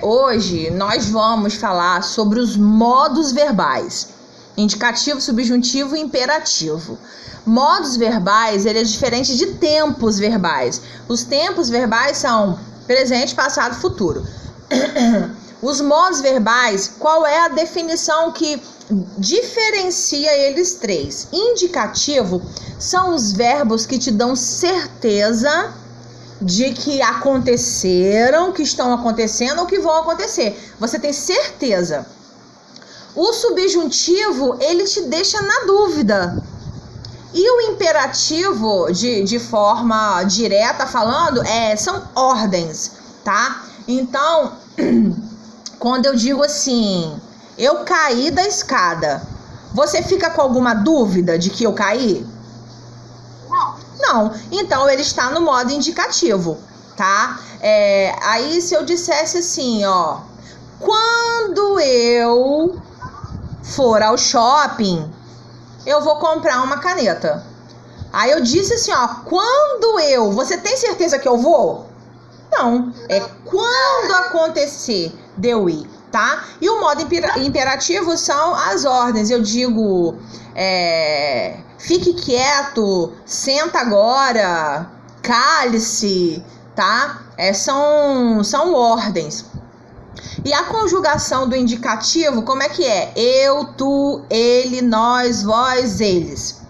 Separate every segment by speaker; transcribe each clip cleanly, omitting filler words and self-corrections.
Speaker 1: Hoje nós vamos falar sobre os modos verbais: indicativo, subjuntivo e imperativo. Modos verbais, ele é diferente de tempos verbais. Os tempos verbais são presente, passado, futuro. Os modos verbais, qual é a definição que diferencia eles três? Indicativo são os verbos que te dão certeza de que aconteceram, que estão acontecendo ou que vão acontecer. Você tem certeza. O subjuntivo, ele te deixa na dúvida. E o imperativo, de forma direta falando, são ordens, tá? Então, quando eu digo assim, eu caí da escada, você fica com alguma dúvida de que eu caí? Não. Então, ele está no modo indicativo, tá? Aí, se eu dissesse assim, ó, quando eu for ao shopping, eu vou comprar uma caneta. Aí eu disse assim, ó, você tem certeza que eu vou? Não, é quando acontecer de eu ir, tá? E o modo imperativo são as ordens. Eu digo, fique quieto, senta agora, cale-se, tá? São ordens. E a conjugação do indicativo, como é que é? Eu, tu, ele, nós, vós, eles.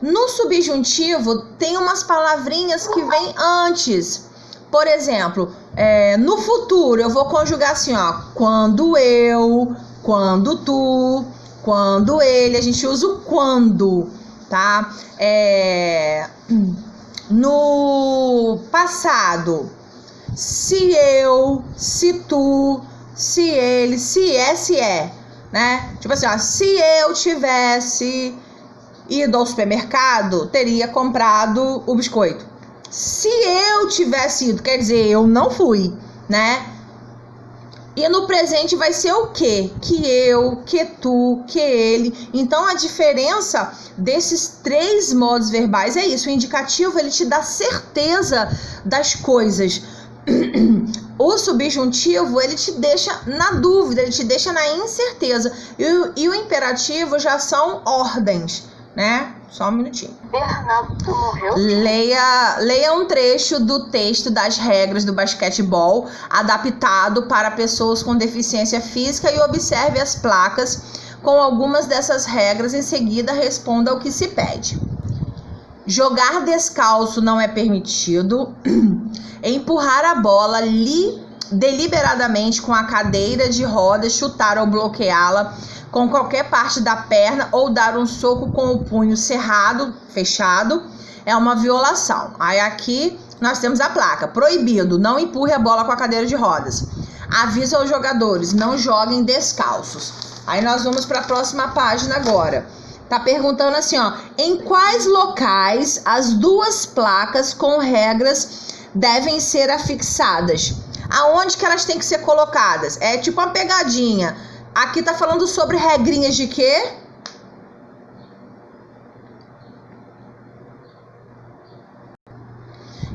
Speaker 1: No subjuntivo, tem umas palavrinhas que vêm antes. Por exemplo, no futuro, eu vou conjugar assim, ó. Quando eu, quando tu, quando ele. A gente usa o quando, tá? No passado, se eu, se tu, se ele, se é, né? Tipo assim, ó, se eu tivesse ido ao supermercado, teria comprado o biscoito. Se eu tivesse ido, quer dizer, eu não fui, né? E no presente vai ser o quê? Que eu, que tu, que ele. Então, a diferença desses três modos verbais é isso. O indicativo, ele te dá certeza das coisas. O subjuntivo, ele te deixa na dúvida, ele te deixa na incerteza. E o imperativo já são ordens, né? Só um minutinho.
Speaker 2: Bernardo morreu.
Speaker 1: Leia um trecho do texto das regras do basquetebol adaptado para pessoas com deficiência física e observe as placas com algumas dessas regras. Em seguida, responda ao que se pede. Jogar descalço não é permitido. Empurrar a bola deliberadamente com a cadeira de rodas, chutar ou bloqueá-la com qualquer parte da perna ou dar um soco com o punho fechado é uma violação. Aí aqui nós temos a placa: proibido, não empurre a bola com a cadeira de rodas. Avisa aos jogadores, não joguem descalços. Aí nós vamos para a próxima página agora. Tá perguntando assim, ó, em quais locais as duas placas com regras devem ser afixadas? Aonde que elas têm que ser colocadas? É tipo uma pegadinha. Aqui tá falando sobre regrinhas de quê?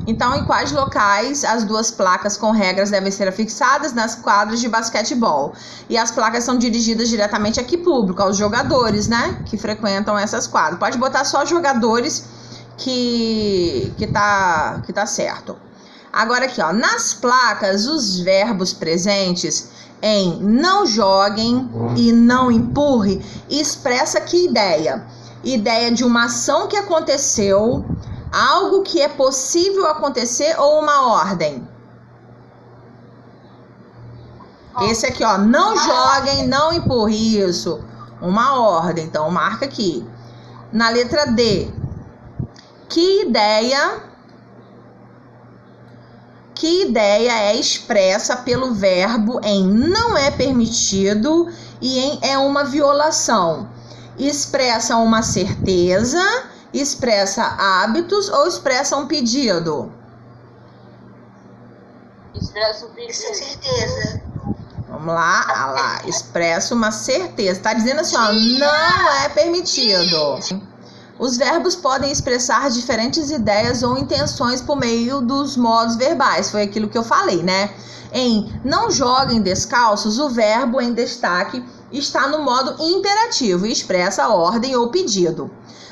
Speaker 1: Então, em quais locais as duas placas com regras devem ser afixadas? Nas quadras de basquetebol. E as placas são dirigidas diretamente aqui público, aos jogadores, né? Que frequentam essas quadras. Pode botar só jogadores que tá certo. Agora aqui, ó, nas placas, os verbos presentes em não joguem e não empurre expressa que ideia? Ideia de uma ação que aconteceu, algo que é possível acontecer ou uma ordem? Esse aqui, ó, não joguem, não empurre, isso, uma ordem, então marca aqui. Na letra D, que ideia é expressa pelo verbo em não é permitido e em é uma violação? Expressa uma certeza, expressa hábitos ou expressa um pedido?
Speaker 2: Expressa um pedido. Isso é certeza.
Speaker 1: Vamos lá, expressa uma certeza. Tá dizendo assim, ó, não é permitido. Os verbos podem expressar diferentes ideias ou intenções por meio dos modos verbais. Foi aquilo que eu falei, né? Em não joguem descalços, o verbo em destaque está no modo imperativo e expressa ordem ou pedido.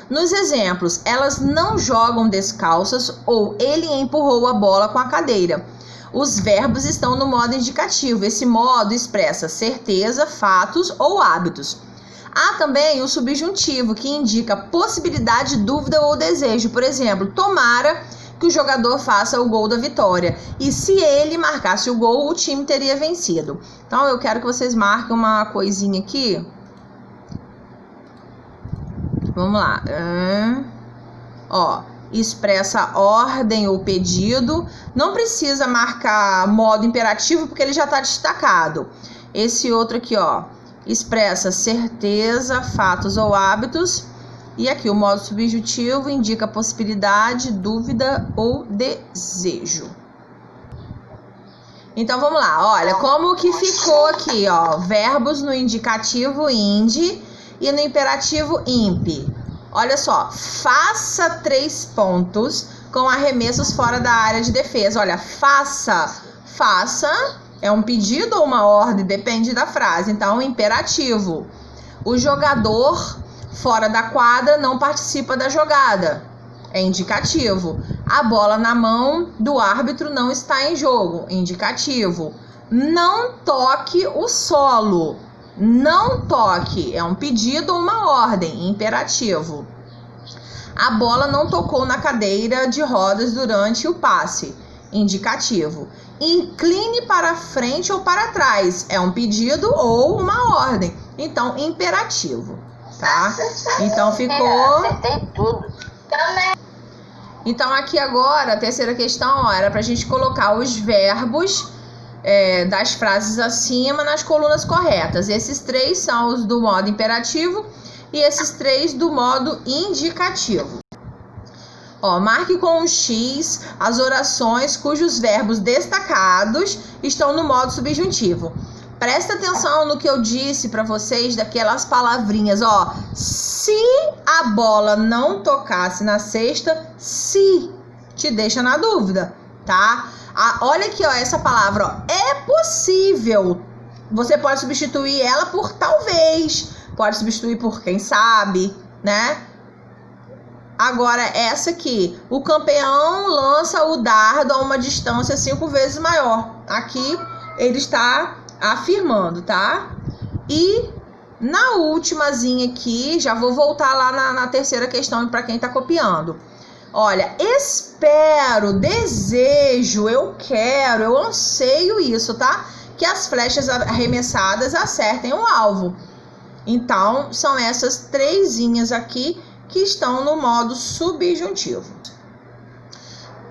Speaker 1: Nos exemplos, elas não jogam descalças ou ele empurrou a bola com a cadeira. Os verbos estão no modo indicativo. Esse modo expressa certeza, fatos ou hábitos. Há também o subjuntivo, que indica possibilidade, dúvida ou desejo. Por exemplo, tomara que o jogador faça o gol da vitória. E se ele marcasse o gol, o time teria vencido. Então, eu quero que vocês marquem uma coisinha aqui. Vamos lá. Ó, expressa ordem ou pedido. Não precisa marcar modo imperativo, porque ele já está destacado. Esse outro aqui, ó, expressa certeza, fatos ou hábitos. E aqui o modo subjuntivo indica possibilidade, dúvida ou desejo. Então vamos lá, olha como que ficou aqui, ó, verbos no indicativo inde e no imperativo imp. Olha só, faça 3 pontos com arremessos fora da área de defesa. Olha, faça é um pedido ou uma ordem, depende da frase. Então, imperativo. O jogador fora da quadra não participa da jogada. É indicativo. A bola na mão do árbitro não está em jogo. Indicativo. Não toque o solo. Não toque. É um pedido ou uma ordem. Imperativo. A bola não tocou na cadeira de rodas durante o passe. Indicativo. Incline para frente ou para trás. É um pedido ou uma ordem. Então, imperativo. Tá? Então, ficou...
Speaker 2: Acertei tudo. Também.
Speaker 1: Então, aqui agora, a terceira questão, ó, era pra gente colocar os verbos das frases acima nas colunas corretas. Esses 3 são os do modo imperativo e esses 3 do modo indicativo. Ó, marque com um X as orações cujos verbos destacados estão no modo subjuntivo. Presta atenção no que eu disse para vocês daquelas palavrinhas, ó. Se a bola não tocasse na cesta, se te deixa na dúvida, tá? Olha aqui, ó, essa palavra, ó, é possível. Você pode substituir ela por talvez, pode substituir por quem sabe, né? Agora, essa aqui, o campeão lança o dardo a uma distância 5 vezes maior. Aqui, ele está afirmando, tá? E na ultimazinha aqui, já vou voltar lá na terceira questão para quem tá copiando. Olha, espero, desejo, eu quero, eu anseio isso, tá? Que as flechas arremessadas acertem o alvo. Então, são essas 3 aqui que estão no modo subjuntivo.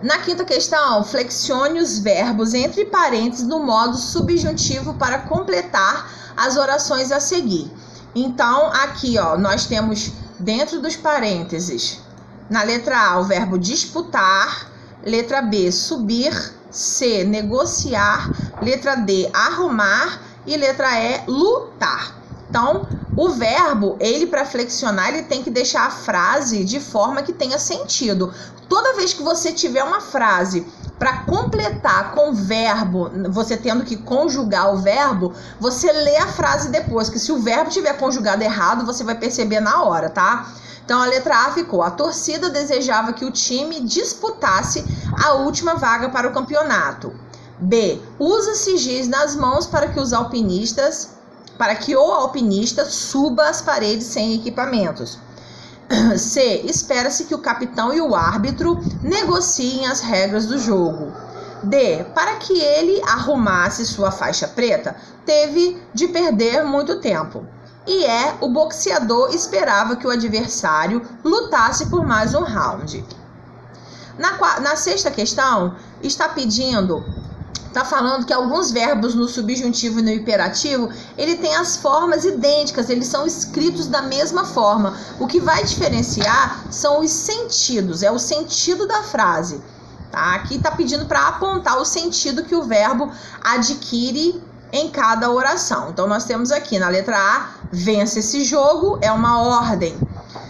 Speaker 1: Na quinta questão, flexione os verbos entre parênteses no modo subjuntivo para completar as orações a seguir. Então, aqui, ó, nós temos dentro dos parênteses, na letra A, o verbo disputar, letra B, subir, C, negociar, letra D, arrumar e letra E, lutar. Então, o verbo, ele para flexionar, ele tem que deixar a frase de forma que tenha sentido. Toda vez que você tiver uma frase para completar com verbo, você tendo que conjugar o verbo, você lê a frase depois, que se o verbo tiver conjugado errado, você vai perceber na hora, tá? Então, a letra A ficou: a torcida desejava que o time disputasse a última vaga para o campeonato. B, usa-se giz nas mãos para que o alpinista suba as paredes sem equipamentos. C, espera-se que o capitão e o árbitro negociem as regras do jogo. D, para que ele arrumasse sua faixa preta, teve de perder muito tempo. E E, o boxeador esperava que o adversário lutasse por mais um round. Na sexta questão, está falando que alguns verbos no subjuntivo e no imperativo, ele tem as formas idênticas, eles são escritos da mesma forma. O que vai diferenciar são os sentidos, é o sentido da frase. Tá? Aqui está pedindo para apontar o sentido que o verbo adquire em cada oração. Então, nós temos aqui na letra A, vence esse jogo, é uma ordem.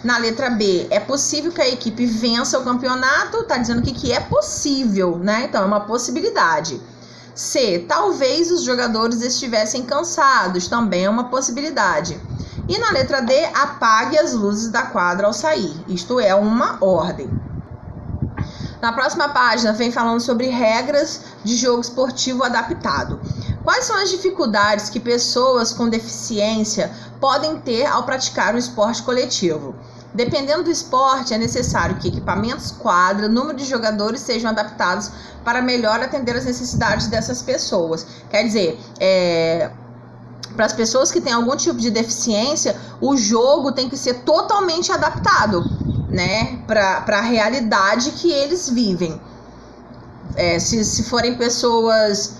Speaker 1: Na letra B, é possível que a equipe vença o campeonato. Tá dizendo que é possível, né? Então, é uma possibilidade. C, talvez os jogadores estivessem cansados. Também é uma possibilidade. E na letra D, apague as luzes da quadra ao sair. Isto é uma ordem. Na próxima página, vem falando sobre regras de jogo esportivo adaptado. Quais são as dificuldades que pessoas com deficiência podem ter ao praticar um esporte coletivo? Dependendo do esporte, é necessário que equipamentos, quadra, número de jogadores sejam adaptados para melhor atender as necessidades dessas pessoas. Quer dizer, para as pessoas que têm algum tipo de deficiência, o jogo tem que ser totalmente adaptado, né, para a realidade que eles vivem. Se forem pessoas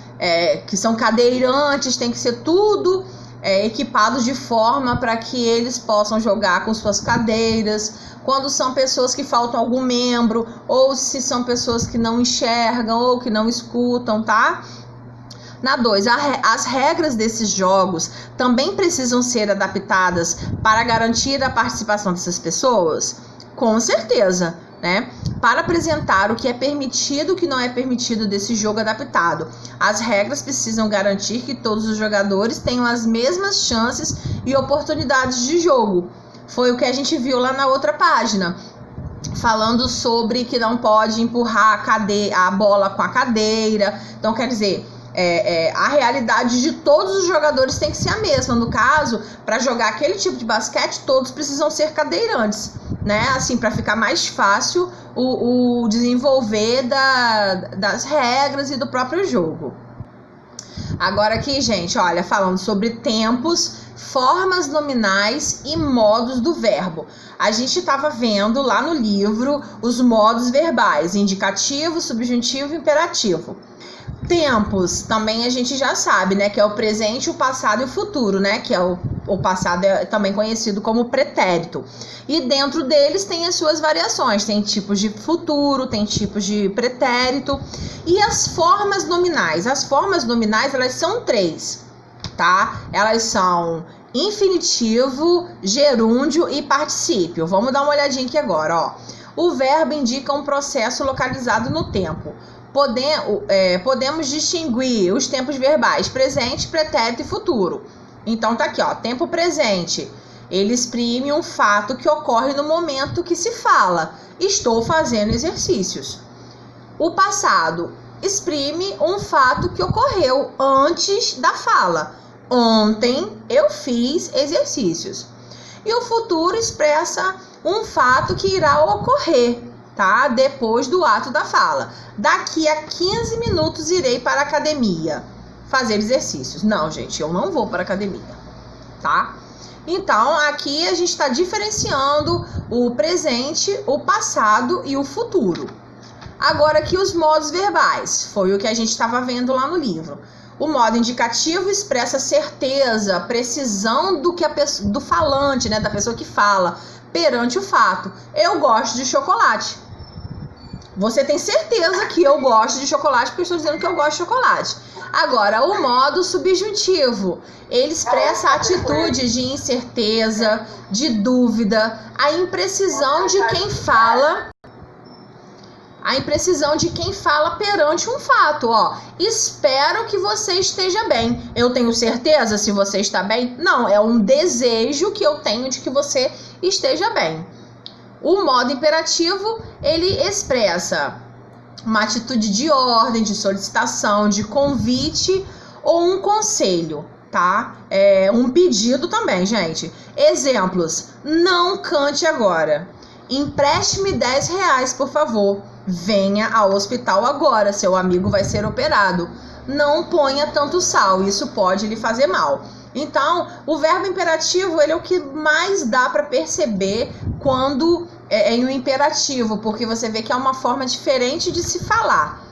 Speaker 1: que são cadeirantes, tem que ser tudo equipado de forma para que eles possam jogar com suas cadeiras. Quando são pessoas que faltam algum membro, ou se são pessoas que não enxergam ou que não escutam, tá? Na 2, as regras desses jogos também precisam ser adaptadas para garantir a participação dessas pessoas? Com certeza, né? Para apresentar o que é permitido e o que não é permitido desse jogo adaptado, as regras precisam garantir que todos os jogadores tenham as mesmas chances e oportunidades de jogo. Foi o que a gente viu lá na outra página, falando sobre que não pode empurrar a bola com a cadeira. Então, quer dizer, a realidade de todos os jogadores tem que ser a mesma. No caso, para jogar aquele tipo de basquete, todos precisam ser cadeirantes, né? Assim, para ficar mais fácil o desenvolver das regras e do próprio jogo. Agora aqui, gente, olha, falando sobre tempos, formas nominais e modos do verbo. A gente estava vendo lá no livro os modos verbais: indicativo, subjuntivo e imperativo. Tempos, também a gente já sabe, né, que é o presente, o passado e o futuro, né, que é o passado é também conhecido como pretérito. E dentro deles tem as suas variações, tem tipos de futuro, tem tipos de pretérito. E as formas nominais? As formas nominais, elas são 3, tá? Elas são infinitivo, gerúndio e particípio. Vamos dar uma olhadinha aqui agora, ó. O verbo indica um processo localizado no tempo. Podemos distinguir os tempos verbais: presente, pretérito e futuro. Então tá aqui, ó, tempo presente. Ele exprime um fato que ocorre no momento que se fala: estou fazendo exercícios. O passado exprime um fato que ocorreu antes da fala: ontem eu fiz exercícios. E o futuro expressa um fato que irá ocorrer, tá? Depois do ato da fala: daqui a 15 minutos irei para a academia fazer exercícios. Não, gente, eu não vou para a academia, tá? Então, aqui a gente está diferenciando o presente, o passado e o futuro. Agora aqui os modos verbais, foi o que a gente estava vendo lá no livro. O modo indicativo expressa certeza, precisão do falante, né, da pessoa que fala, perante o fato: eu gosto de chocolate. Você tem certeza que eu gosto de chocolate porque eu estou dizendo que eu gosto de chocolate. Agora, o modo subjuntivo, ele expressa a atitude de incerteza, de dúvida, a imprecisão de quem fala perante um fato, ó. Espero que você esteja bem. Eu tenho certeza se você está bem? Não, é um desejo que eu tenho de que você esteja bem. O modo imperativo, ele expressa uma atitude de ordem, de solicitação, de convite ou um conselho, tá? Um pedido também, gente. Exemplos: não cante agora. Empreste-me R$10, por favor. Venha ao hospital agora, seu amigo vai ser operado. Não ponha tanto sal, isso pode lhe fazer mal. Então, o verbo imperativo, ele é o que mais dá para perceber quando é em um imperativo, porque você vê que é uma forma diferente de se falar,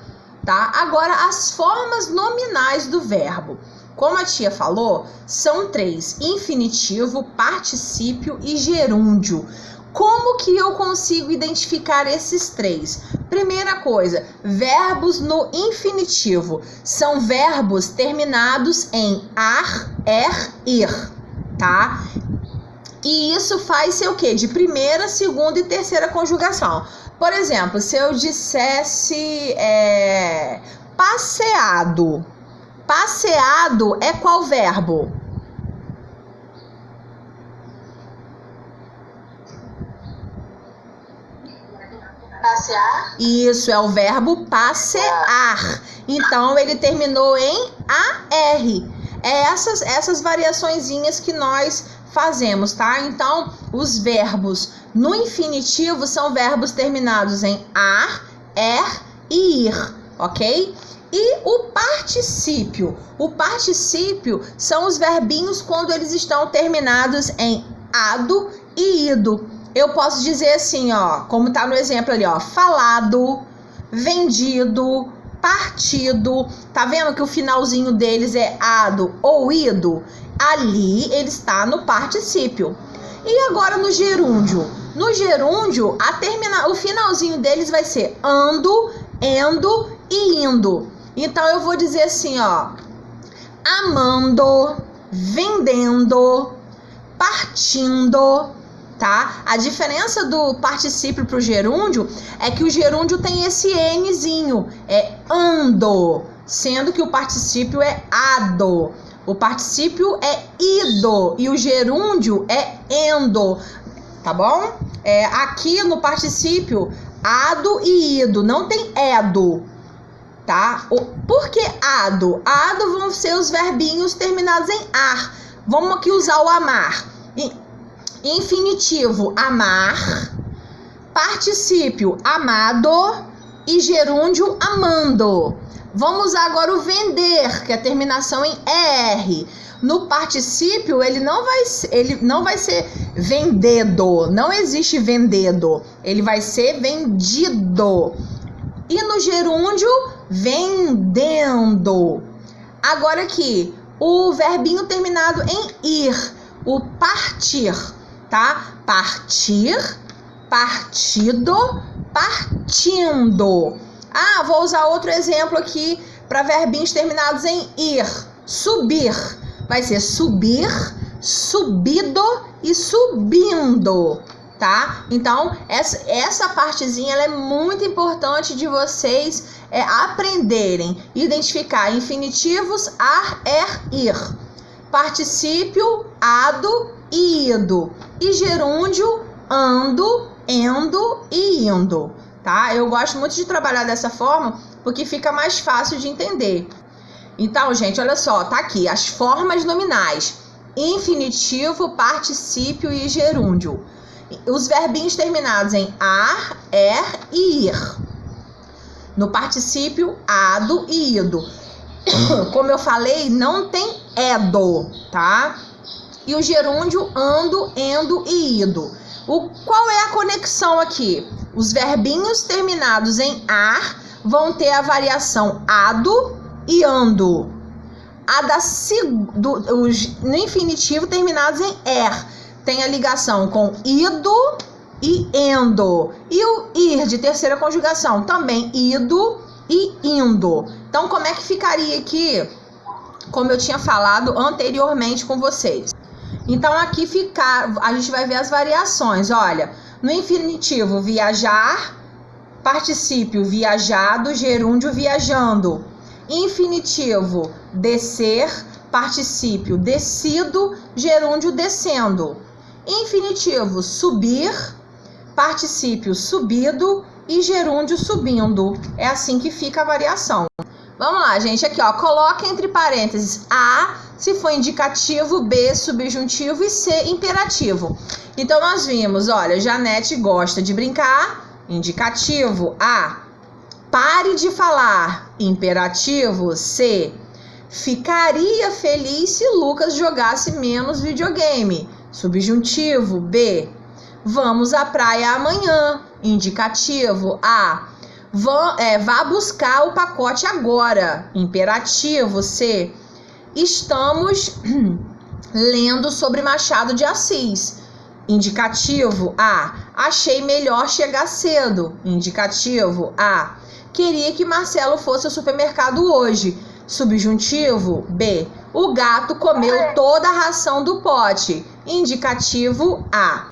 Speaker 1: tá? Agora, as formas nominais do verbo, como a tia falou, são 3: infinitivo, particípio e gerúndio. Como que eu consigo identificar esses 3? Primeira coisa, verbos no infinitivo são verbos terminados em ar, ir, tá? E isso faz ser o quê? De primeira, segunda e terceira conjugação. Por exemplo, se eu dissesse passeado. Passeado é qual verbo?
Speaker 2: Passear.
Speaker 1: Isso, é o verbo passear. Então, ele terminou em AR. É essas variaçõezinhas que nós fazemos, tá? Então, os verbos no infinitivo são verbos terminados em ar, er e ir, ok? E o particípio? O particípio são os verbinhos quando eles estão terminados em ado e ido. Eu posso dizer assim, ó, como tá no exemplo ali, ó, falado, vendido, partido. Tá vendo que o finalzinho deles é ado ou ido? Ali ele está no particípio. E agora no gerúndio? No gerúndio, o finalzinho deles vai ser ando, endo e indo. Então eu vou dizer assim, ó, amando, vendendo, partindo, tá? A diferença do particípio pro gerúndio é que o gerúndio tem esse Nzinho, é ando, sendo que o particípio é ado. O particípio é ido e o gerúndio é endo, tá bom? Aqui no particípio, ado e ido, não tem edo, tá? Por que ado? Ado vão ser os verbinhos terminados em ar. Vamos aqui usar o amar. Infinitivo, amar. Particípio, amado. E gerúndio, amando. Vamos usar agora o vender, que é a terminação em ER. No particípio, ele não vai ser vendedo. Não existe vendedo. Ele vai ser vendido. E no gerúndio, vendendo. Agora aqui, o verbinho terminado em ir. O partir, tá? Partir, partido, partindo. Ah, vou usar outro exemplo aqui para verbinhos terminados em ir. Subir. Vai ser subir, subido e subindo, tá? Então, essa partezinha ela é muito importante de vocês aprenderem. Identificar infinitivos, ar, er, ir. Particípio, ado e ido. E gerúndio, ando, endo e indo. Tá? Eu gosto muito de trabalhar dessa forma porque fica mais fácil de entender. Então, gente, olha só, tá aqui as formas nominais: infinitivo, particípio e gerúndio. Os verbinhos terminados em ar, er e ir. No particípio, ado e ido. Como eu falei, não tem edo, tá? E o gerúndio, ando, endo e ido. Qual é a conexão aqui? Os verbinhos terminados em ar vão ter a variação ado e ando. No infinitivo terminados em er tem a ligação com ido e endo. E o ir de terceira conjugação também ido e indo. Então, como é que ficaria aqui? Como eu tinha falado anteriormente com vocês. Então, aqui a gente vai ver as variações. Olha, no infinitivo, viajar, particípio, viajado, gerúndio, viajando. Infinitivo, descer, particípio, descido, gerúndio, descendo. Infinitivo, subir, particípio, subido e gerúndio, subindo. É assim que fica a variação. Vamos lá, gente. Aqui, ó. Coloca entre parênteses A se for indicativo, B subjuntivo e C imperativo. Então, nós vimos, olha, Janete gosta de brincar. Indicativo, A. Pare de falar. Imperativo, C. Ficaria feliz se Lucas jogasse menos videogame. Subjuntivo, B. Vamos à praia amanhã. Indicativo, A. Vá buscar o pacote agora. Imperativo, C. Estamos lendo sobre Machado de Assis. Indicativo, A. Achei melhor chegar cedo. Indicativo, A. Queria que Marcelo fosse ao supermercado hoje. Subjuntivo, B. O gato comeu toda a ração do pote. Indicativo A.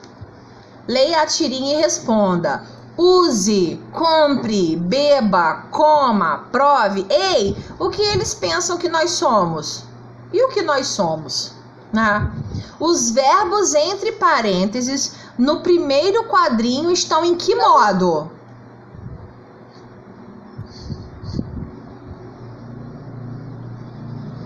Speaker 1: Leia a tirinha e responda. Use, compre, beba, coma, prove. Ei, o que eles pensam que nós somos? E o que nós somos? Os verbos entre parênteses no primeiro quadrinho estão em que modo?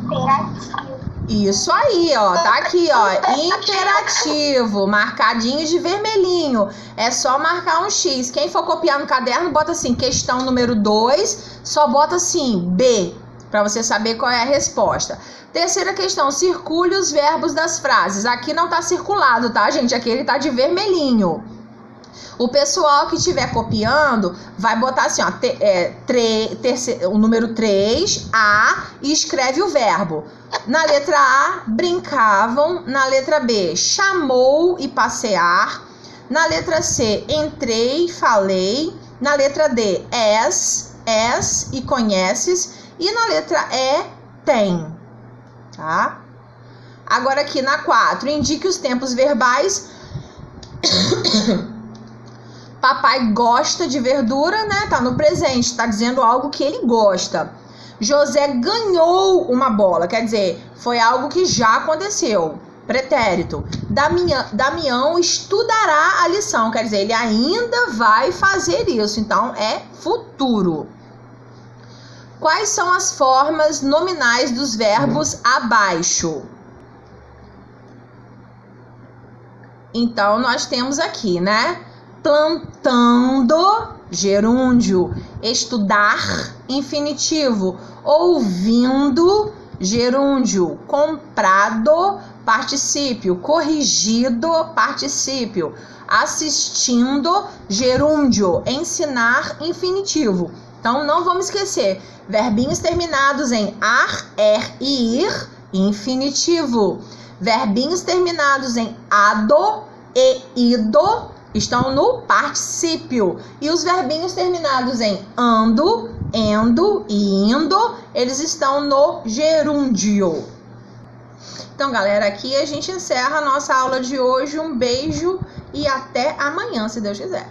Speaker 2: Imperativo.
Speaker 1: Isso aí, ó, tá aqui, ó, imperativo, marcadinho de vermelhinho. É só marcar um X. Quem for copiar no caderno, bota assim, questão número 2, só bota assim, B, para você saber qual é a resposta. Terceira questão, circule os verbos das frases. Aqui não tá circulado, tá, gente? Aqui ele tá de vermelhinho. O pessoal que estiver copiando vai botar assim, ó, o número 3, A, e escreve o verbo. Na letra A, brincavam. Na letra B, chamou e passear. Na letra C, entrei, falei. Na letra D, és e conheces. E na letra E, tem. Tá? Agora aqui na 4, indique os tempos verbais. Papai gosta de verdura, né? Tá no presente, tá dizendo algo que ele gosta. José ganhou uma bola, quer dizer, foi algo que já aconteceu. Pretérito. Damião estudará a lição, quer dizer, ele ainda vai fazer isso, então é futuro. Quais são as formas nominais dos verbos abaixo? Então, nós temos aqui, né? Plantando, gerúndio. Estudar, infinitivo. Ouvindo, gerúndio. Comprado, particípio. Corrigido, particípio. Assistindo, gerúndio. Ensinar, infinitivo. Então, não vamos esquecer. Verbinhos terminados em ar, e ir, infinitivo. Verbinhos terminados em ado e ido estão no particípio. E os verbinhos terminados em ando, endo e indo, eles estão no gerúndio. Então, galera, aqui a gente encerra a nossa aula de hoje. Um beijo e até amanhã, se Deus quiser.